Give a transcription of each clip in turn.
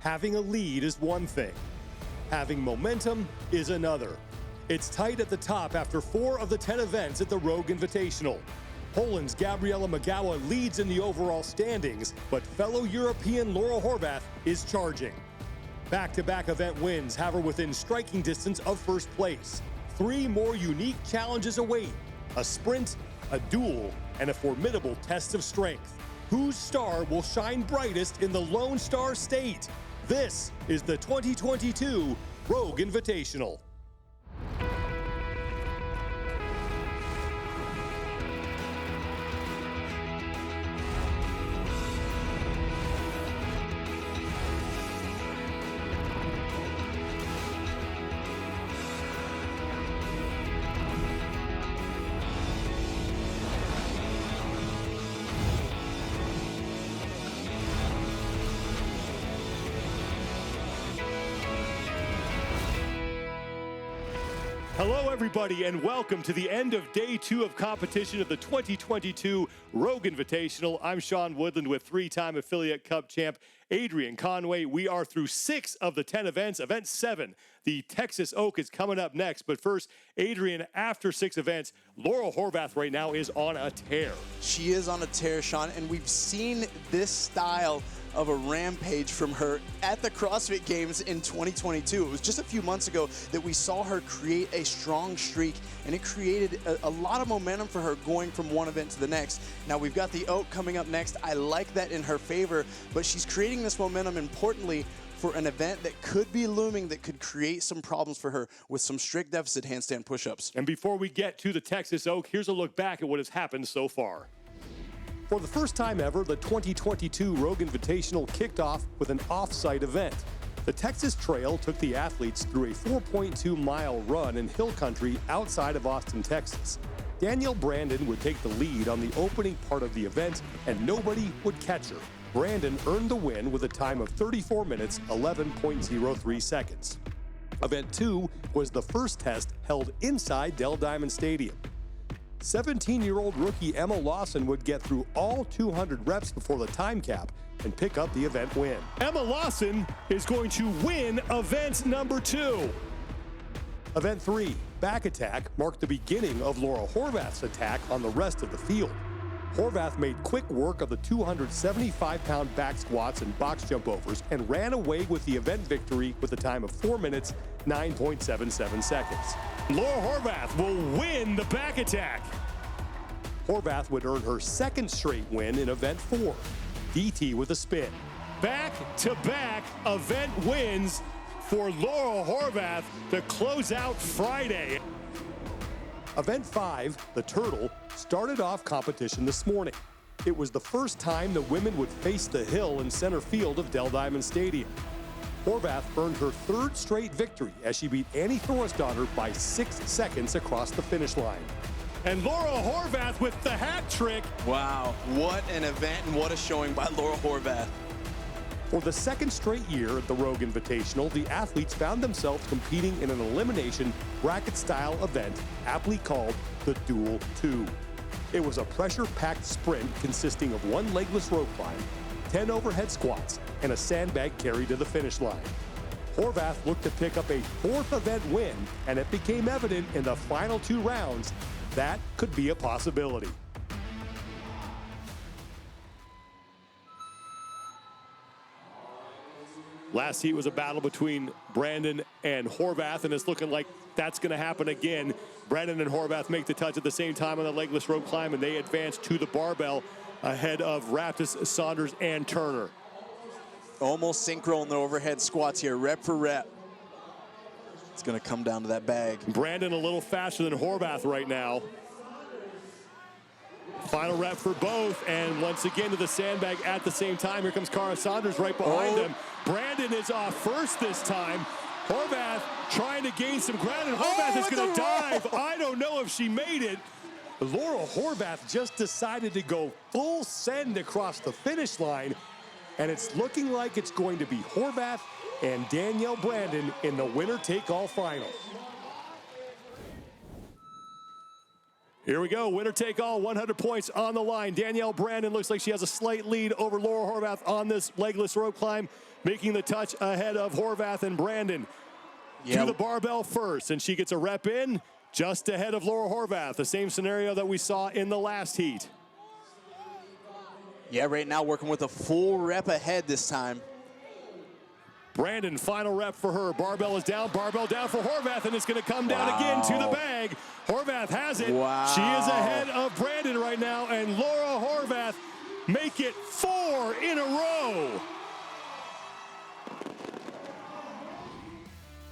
Having a lead is one thing. Having momentum is another. It's tight at the top after 4 of the 10 events at the Rogue Invitational. Poland's Gabriela Magawa leads in the overall standings, but fellow European Laura Horvath is charging. Back-to-back event wins have her within striking distance of first place. 3 more unique challenges await: a sprint, a duel, and a formidable test of strength. Whose star will shine brightest in the Lone Star State? This is the 2022 Rogue Invitational. Hello, everybody, and welcome to the end of day 2 of competition of the 2022 Rogue Invitational. I'm Sean Woodland with 3-time Affiliate Cup champ Adrian Conway. We are through 6 of the 10 events. Event 7, the Texas Oak, is coming up next. But first, Adrian, after 6 events, Laura Horvath right now is on a tear. She is on a tear, Sean, and we've seen this style of a rampage from her at the CrossFit Games in 2022. It was just a few months ago that we saw her create a strong streak, and it created a lot of momentum for her going from one event to the next. Now we've got the Oak coming up next. I like that in her favor, but she's creating this momentum, importantly, for an event that could be looming, that could create some problems for her with some strict deficit handstand push-ups. And before we get to the Texas Oak, here's a look back at what has happened so far. For the first time ever, the 2022 Rogue Invitational kicked off with an off-site event. The Texas Trail took the athletes through a 4.2-mile run in hill country outside of Austin, Texas. Danielle Brandon would take the lead on the opening part of the event, and nobody would catch her. Brandon earned the win with a time of 34 minutes, 11.03 seconds. Event 2 was the first test held inside Dell Diamond Stadium. 17-year-old rookie Emma Lawson would get through all 200 reps before the time cap and pick up the event win. Emma Lawson is going to win event number 2. Event 3, back attack, marked the beginning of Laura Horvath's attack on the rest of the field. Horvath made quick work of the 275-pound back squats and box jump overs and ran away with the event victory with a time of 4 minutes, 9.77 seconds. Laura Horvath will win the back attack. Horvath would earn her second straight win in event 4. DT with a spin. Back-to-back event wins for Laura Horvath to close out Friday. Event 5, the Turtle, started off competition this morning. It was the first time the women would face the hill in center field of Dell Diamond Stadium. Horvath earned her 3rd straight victory as she beat Annie Thorisdottir by 6 seconds across the finish line. And Laura Horvath with the hat trick. Wow, what an event and what a showing by Laura Horvath. For the 2nd straight year at the Rogue Invitational, the athletes found themselves competing in an elimination bracket-style event aptly called the Duel II. It was a pressure-packed sprint consisting of 1 legless rope climb, 10 overhead squats, and a sandbag carry to the finish line. Horvath looked to pick up a 4th event win, and it became evident in the final 2 rounds that could be a possibility. Last heat was a battle between Brandon and Horvath, and it's looking like that's going to happen again. Brandon and Horvath make the touch at the same time on the legless rope climb, and they advance to the barbell ahead of Raptis, Saunders, and Turner. Almost synchro in the overhead squats here, rep for rep. It's going to come down to that bag. Brandon a little faster than Horvath right now. Final rep for both, and once again to the sandbag at the same time. Here comes Cara Saunders right behind them. Brandon is off first this time. Horvath trying to gain some ground, and Horvath is going to dive. I don't know if she made it. Laura Horvath just decided to go full send across the finish line, and it's looking like it's going to be Horvath and Danielle Brandon in the winner-take-all final. Here we go, winner take all, 100 points on the line. Danielle Brandon looks like she has a slight lead over Laura Horvath on this legless rope climb, making the touch ahead of Horvath and Brandon. To the barbell first, and she gets a rep in just ahead of Laura Horvath, the same scenario that we saw in the last heat. Yeah, right now working with a full rep ahead this time. Brandon, final rep for her. Barbell is down, barbell down for Horvath, and it's going to come down again to the bag. Horvath has it. Wow. She is ahead of Brandon right now, and Laura Horvath make it 4 in a row.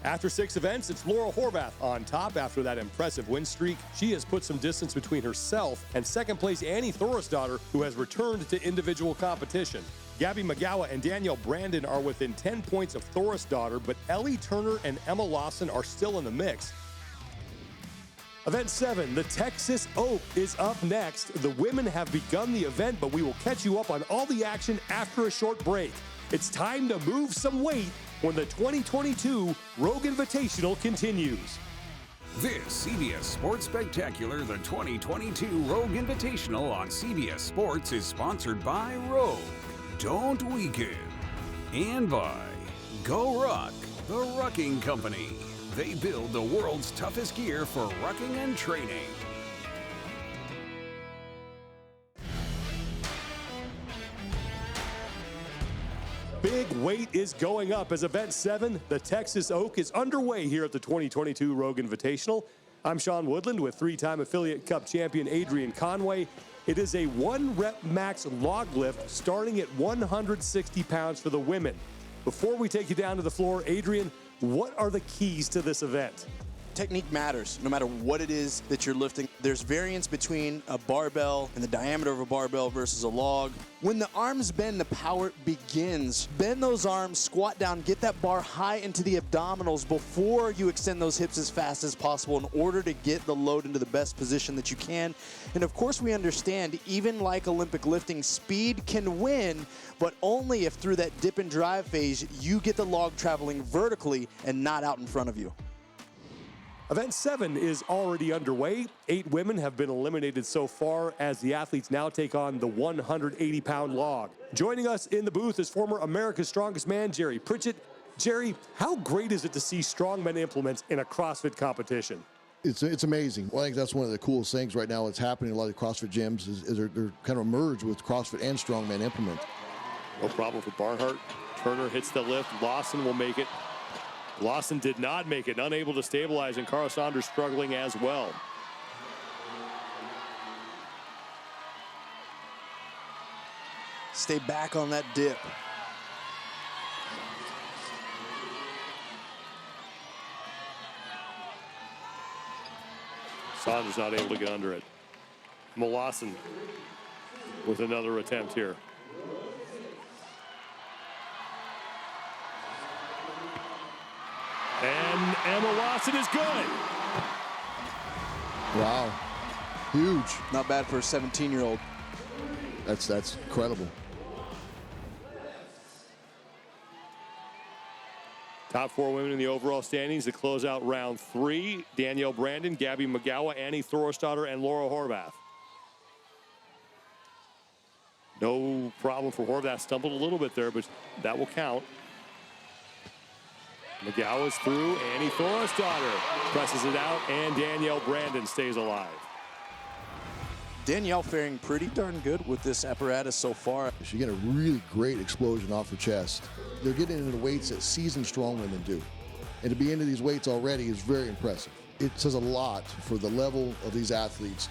After 6 events, it's Laura Horvath on top after that impressive win streak. She has put some distance between herself and second place Annie Thorisdottir, who has returned to individual competition. Gabby Magawa and Danielle Brandon are within 10 points of Thorisdottir, but Ellie Turner and Emma Lawson are still in the mix. Event 7, the Texas Oak, is up next. The women have begun the event, but we will catch you up on all the action after a short break. It's time to move some weight when the 2022 Rogue Invitational continues. This CBS Sports Spectacular, the 2022 Rogue Invitational on CBS Sports, is sponsored by Rogue, Don't Weaken, and by Go Ruck, the Rucking Company. They build the world's toughest gear for rucking and training. Big weight is going up as Event 7, the Texas Oak, is underway here at the 2022 Rogue Invitational. I'm Sean Woodland with 3-time Affiliate Cup champion Adrian Conway. It is a 1-rep max log lift starting at 160 pounds for the women. Before we take you down to the floor, Adrian, what are the keys to this event? Technique matters no matter what it is that you're lifting. There's variance between a barbell and the diameter of a barbell versus a log. When the arms bend, the power begins. Bend those arms, squat down, get that bar high into the abdominals before you extend those hips as fast as possible in order to get the load into the best position that you can. And of course we understand, even like Olympic lifting, speed can win, but only if through that dip and drive phase, you get the log traveling vertically and not out in front of you. Event 7 is already underway. 8 women have been eliminated so far as the athletes now take on the 180-pound log. Joining us in the booth is former America's Strongest Man, Jerry Pritchett. Jerry, how great is it to see strongmen implements in a CrossFit competition? It's amazing. Well, I think that's one of the coolest things right now that's happening in a lot of CrossFit gyms is they're kind of merged with CrossFit and strongman implement. No problem for Barnhart. Turner hits the lift. Lawson will make it. Lawson did not make it, unable to stabilize, and Carl Saunders struggling as well. Stay back on that dip. Saunders not able to get under it. Lawson with another attempt here. And Emma Lawson is good. Wow, huge. Not bad for a 17-year-old. That's incredible. Top 4 women in the overall standings to close out round 3. Danielle Brandon, Gabby Magawa, Annie Thorisdottir, and Laura Horvath. No problem for Horvath. Stumbled a little bit there, but that will count. Magawa's through. Annie Thorisdottir presses it out, and Danielle Brandon stays alive. Danielle faring pretty darn good with this apparatus so far. She's getting a really great explosion off her chest. They're getting into the weights that seasoned strong women do. And to be into these weights already is very impressive. It says a lot for the level of these athletes.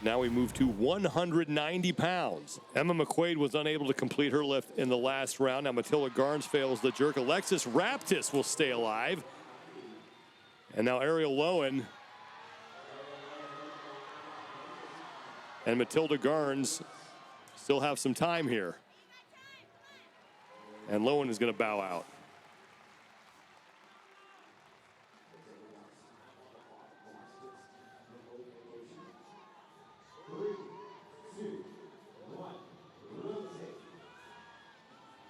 Now we move to 190 pounds. Emma McQuaid was unable to complete her lift in the last round. Now Matilda Garnes fails the jerk. Alexis Raptis will stay alive. And now Ariel Lowen and Matilda Garnes still have some time here. And Lowen is going to bow out.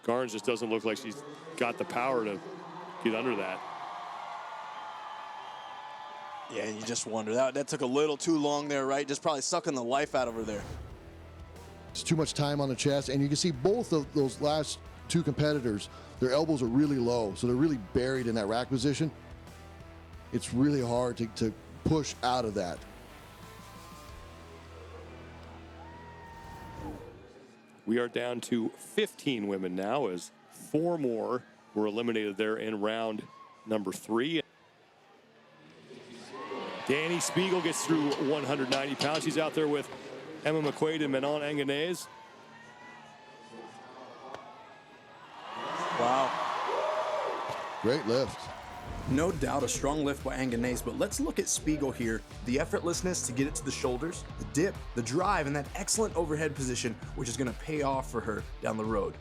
Garnes just doesn't look like she's got the power to get under that. Yeah, you just wonder. That took a little too long there, right? Just probably sucking the life out of her there. It's too much time on the chest, and you can see both of those last two competitors, their elbows are really low, so they're really buried in that rack position. It's really hard to push out of that. We are down to 15 women now, as 4 more were eliminated there in round number 3. Danny Spiegel gets through 190 pounds. She's out there with Emma McQuaid and Manon Anganez. Wow. Great lift. No doubt a strong lift by Anganez, but let's look at Spiegel here. The effortlessness to get it to the shoulders, the dip, the drive, and that excellent overhead position, which is going to pay off for her down the road.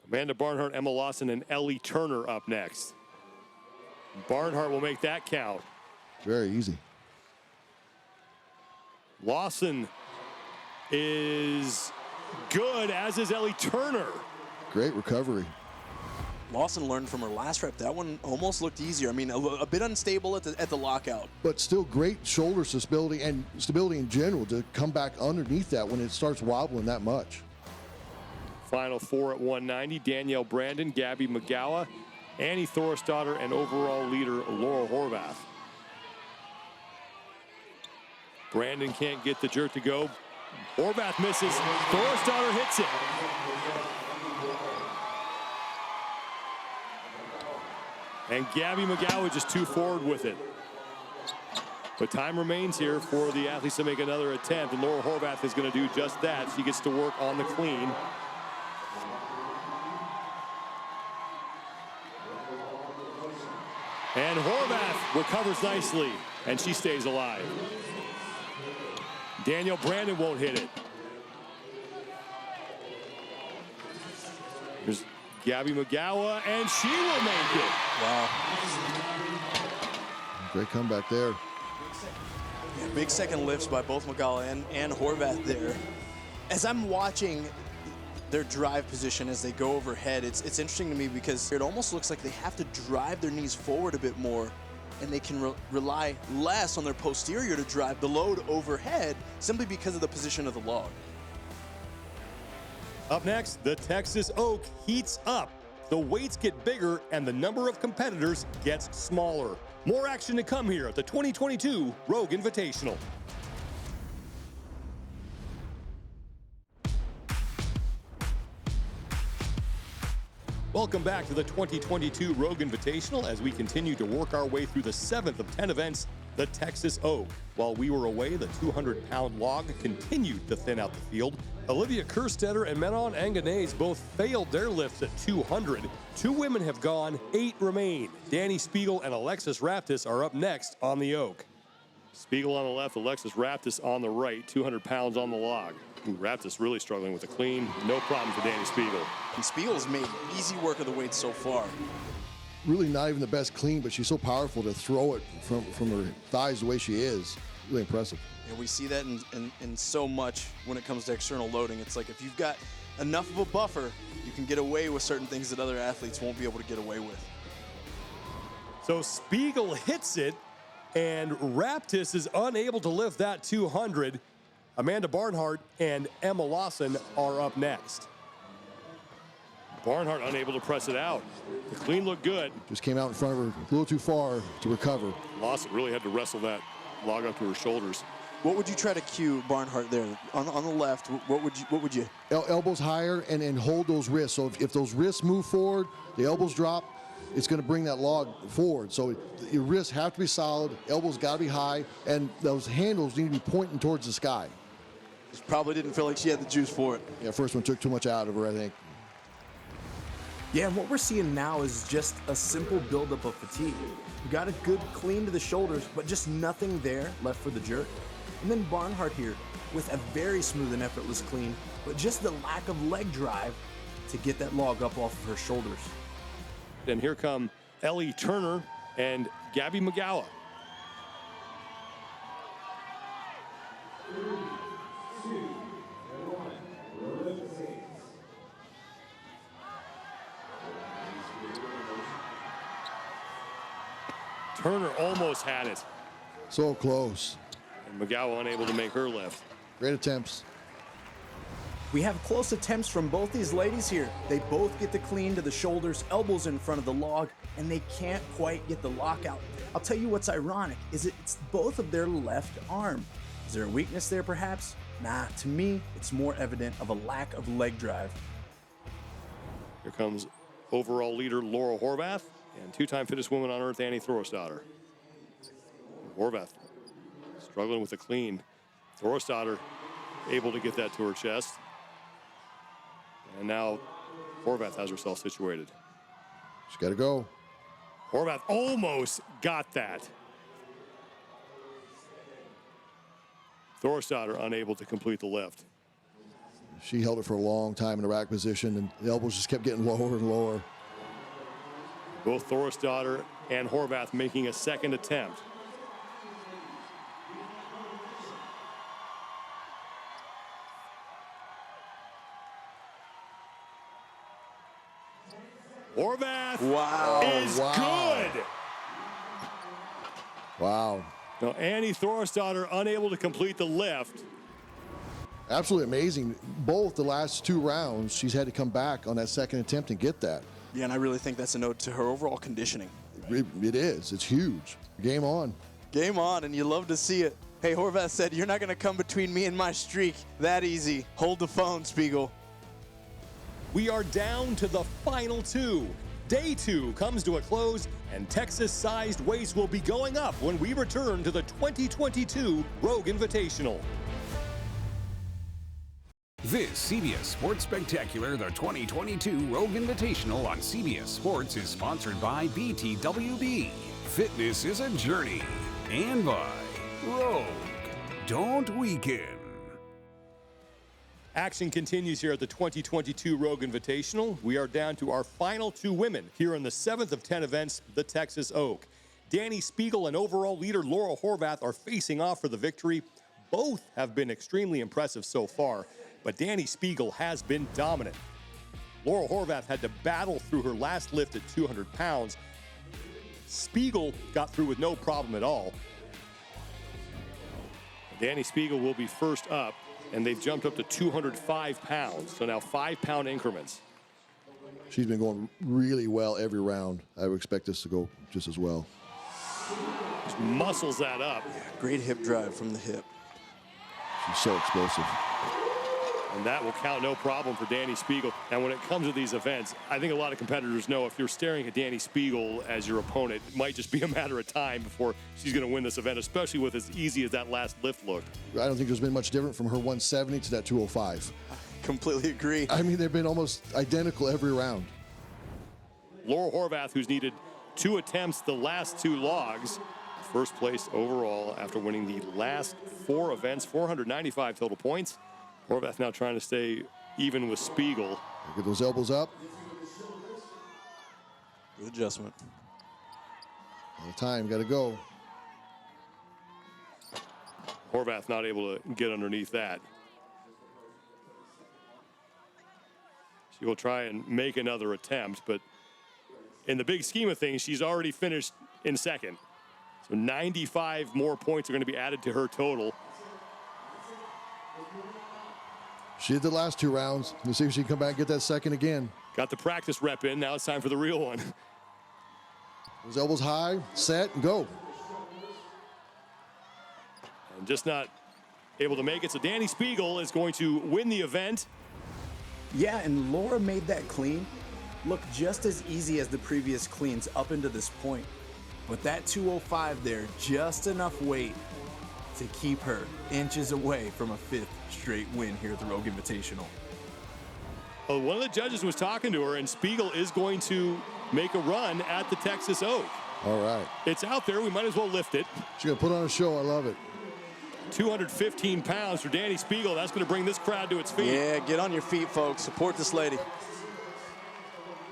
Amanda Barnhart, Emma Lawson, and Ellie Turner up next. Barnhart will make that count. Very easy. Lawson is good, as is Ellie Turner. Great recovery. Lawson learned from her last rep. That one almost looked easier. I mean, a bit unstable at the lockout. But still great shoulder stability and stability in general to come back underneath that when it starts wobbling that much. Final 4 at 190. Danielle Brandon, Gabby McGowan, Annie Thorisdottir, and overall leader Laura Horvath. Brandon can't get the jerk to go. Horvath misses. Thorisdottir hits it. And Gabby McGowan just too forward with it. But time remains here for the athletes to make another attempt, and Laura Horvath is going to do just that. She gets to work on the clean. And Horvath recovers nicely, and she stays alive. Danielle Brandon won't hit it. Here's Gabby McGowan, and she will make it. Wow. Great comeback there. Yeah, big second lifts by both McGowan and Horvath there. As I'm watching their drive position as they go overhead, it's interesting to me because it almost looks like they have to drive their knees forward a bit more, and they can rely less on their posterior to drive the load overhead simply because of the position of the log. Up next, the Texas Oak heats up. The weights get bigger and the number of competitors gets smaller. More action to come here at the 2022 Rogue Invitational. Welcome back to the 2022 Rogue Invitational as we continue to work our way through the 7th of 10 events, the Texas Oak. While we were away, the 200-pound log continued to thin out the field. Olivia Kerstetter and Manon Anganez both failed their lifts at 200. 2 women have gone, 8 remain. Danny Spiegel and Alexis Raptis are up next on the Oak. Spiegel on the left, Alexis Raptis on the right, 200 pounds on the log. Raptis really struggling with the clean. No problem for Danny Spiegel. And Spiegel's made easy work of the weights so far. Really not even the best clean, but she's so powerful to throw it from her thighs the way she is. Really impressive. And we see that in so much when it comes to external loading. It's like if you've got enough of a buffer, you can get away with certain things that other athletes won't be able to get away with. So Spiegel hits it, and Raptis is unable to lift that 200. Amanda Barnhart and Emma Lawson are up next. Barnhart unable to press it out. The clean looked good. Just came out in front of her a little too far to recover. Lawson really had to wrestle that log up to her shoulders. What would you try to cue Barnhart there? On the left, what would you? Elbows higher and hold those wrists. So if those wrists move forward, the elbows drop, it's going to bring that log forward. So your wrists have to be solid, elbows got to be high, and those handles need to be pointing towards the sky. Just probably didn't feel like she had the juice for it. Yeah, first one took too much out of her, I think. Yeah, and what we're seeing now is just a simple buildup of fatigue. We got a good clean to the shoulders, but just nothing there left for the jerk. And then Barnhart here with a very smooth and effortless clean, but just the lack of leg drive to get that log up off of her shoulders. And here come Ellie Turner and Gabby McGowan. Turner almost had it. So close. And McGowan unable to make her lift. Great attempts. We have close attempts from both these ladies here. They both get the clean to the shoulders, elbows in front of the log, and they can't quite get the lockout. I'll tell you what's ironic is it's both of their left arm. Is there a weakness there perhaps? Nah, to me, it's more evident of a lack of leg drive. Here comes overall leader Laura Horvath and two-time fittest woman on earth, Annie Thorstadter. Horvath struggling with the clean. Thorstadter able to get that to her chest. And now Horvath has herself situated. She's got to go. Horvath almost got that. Thorstadter unable to complete the lift. She held it for a long time in the rack position, and the elbows just kept getting lower and lower. Both Thorstadter and Horvath making a second attempt. Horvath is good. Wow. Now Annie Thorstadter unable to complete the lift. Absolutely amazing. Both the last 2 rounds, she's had to come back on that second attempt and get that. Yeah, and I really think that's a note to her overall conditioning. It is. It's huge. Game on. Game on, and you love to see it. Hey, Horvath said, "You're not going to come between me and my streak that easy. Hold the phone, Spiegel." We are down to the final 2. Day 2 comes to a close, and Texas-sized weights will be going up when we return to the 2022 Rogue Invitational. This CBS Sports Spectacular, the 2022 Rogue Invitational on CBS Sports is sponsored by BTWB. Fitness is a journey. And by Rogue. Don't weaken. Action continues here at the 2022 Rogue Invitational. We are down to our final 2 women here in the 7th of 10 events, the Texas Oak. Danny Spiegel and overall leader Laura Horvath are facing off for the victory. Both have been extremely impressive so far, but Danny Spiegel has been dominant. Laura Horvath had to battle through her last lift at 200 pounds. Spiegel got through with no problem at all. Danny Spiegel will be first up, and they've jumped up to 205 pounds, so now 5-pound increments. She's been going really well every round. I would expect this to go just as well. Just muscles that up. Great hip drive from the hip. She's so explosive. And that will count no problem for Danny Spiegel. And when it comes to these events, I think a lot of competitors know if you're staring at Danny Spiegel as your opponent, it might just be a matter of time before she's going to win this event, especially with as easy as that last lift looked. I don't think there's been much different from her 170 to that 205. Completely agree. I mean, they've been almost identical every round. Laura Horvath, who's needed 2 attempts the last 2 logs, first place overall after winning the last 4 events, 495 total points. Horvath now trying to stay even with Spiegel. Get those elbows up. Good adjustment. All the time, got to go. Horvath not able to get underneath that. She will try and make another attempt, but in the big scheme of things, she's already finished in second. So 95 more points are going to be added to her total. She did the last 2 rounds. Let's see if she can come back and get that second again. Got the practice rep in. Now it's time for the real one. Those elbows high, set, and go. And just not able to make it. So Danny Spiegel is going to win the event. Yeah, and Laura made that clean look just as easy as the previous cleans up into this point. But that 205 there, just enough weight to keep her inches away from a 5th straight win here at the Rogue Invitational. Well, one of the judges was talking to her, and Spiegel is going to make a run at the Texas Oak. All right. It's out there. We might as well lift it. She's going to put on a show. I love it. 215 pounds for Danny Spiegel. That's going to bring this crowd to its feet. Yeah, get on your feet, folks. Support this lady.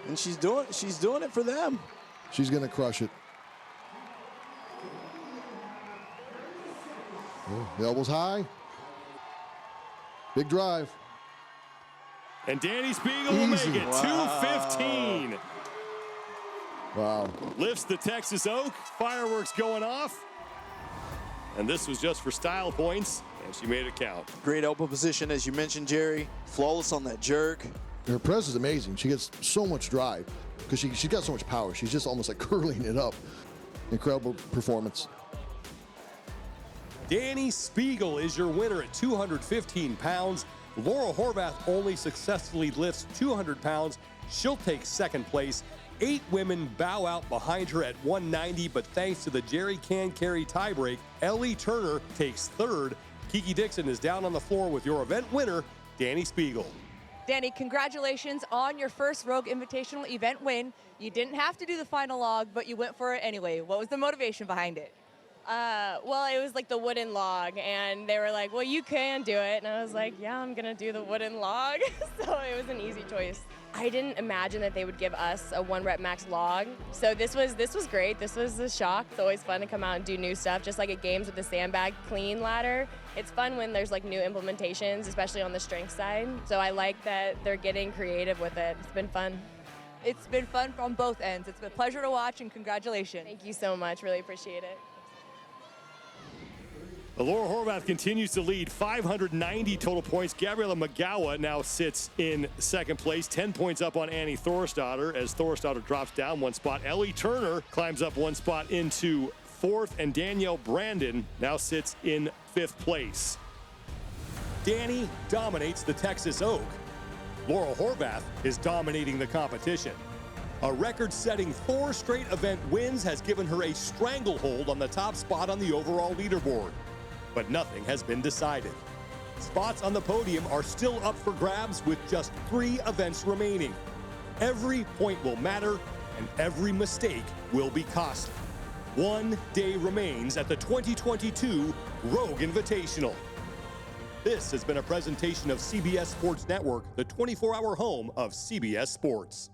And she's doing it for them. She's going to crush it. Oh, the elbows high. Big drive. And Danny Spiegel will make it. Wow. 215. Wow. Lifts the Texas Oak, fireworks going off. And this was just for style points, and she made it count. Great elbow position, as you mentioned, Jerry. Flawless on that jerk. Her press is amazing. She gets so much drive because she's got so much power. She's just almost like curling it up. Incredible performance. Dani Speegle is your winner at 215 pounds. Laura Horvath only successfully lifts 200 pounds. She'll take second place. 8 women bow out behind her at 190, but thanks to the Jerry can carry tiebreak, Ellie Turner takes third. Kiki Dixon is down on the floor with your event winner, Dani Speegle. Dani, congratulations on your first Rogue Invitational event win. You didn't have to do the final log, but you went for it anyway. What was the motivation behind it? Well, it was like the wooden log, and they were like, well, you can do it. And I was like, yeah, I'm going to do the wooden log. So it was an easy choice. I didn't imagine that they would give us a 1-rep max log. So this was great. This was a shock. It's always fun to come out and do new stuff, just like at games with the sandbag clean ladder. It's fun when there's like new implementations, especially on the strength side. So I like that they're getting creative with it. It's been fun. It's been fun from both ends. It's been a pleasure to watch, and congratulations. Thank you so much. Really appreciate it. Laura Horvath continues to lead, 590 total points. Gabriela Magawa now sits in second place, 10 points up on Annie Thorstadter as Thorstadter drops down 1 spot. Ellie Turner climbs up 1 spot into 4th, and Danielle Brandon now sits in 5th place. Dani dominates the Texas Oak. Laura Horvath is dominating the competition. A record-setting 4 straight event wins has given her a stranglehold on the top spot on the overall leaderboard. But nothing has been decided. Spots on the podium are still up for grabs with just 3 events remaining. Every point will matter, and every mistake will be costly. 1 day remains at the 2022 Rogue Invitational. This has been a presentation of CBS Sports Network, the 24-hour home of CBS Sports.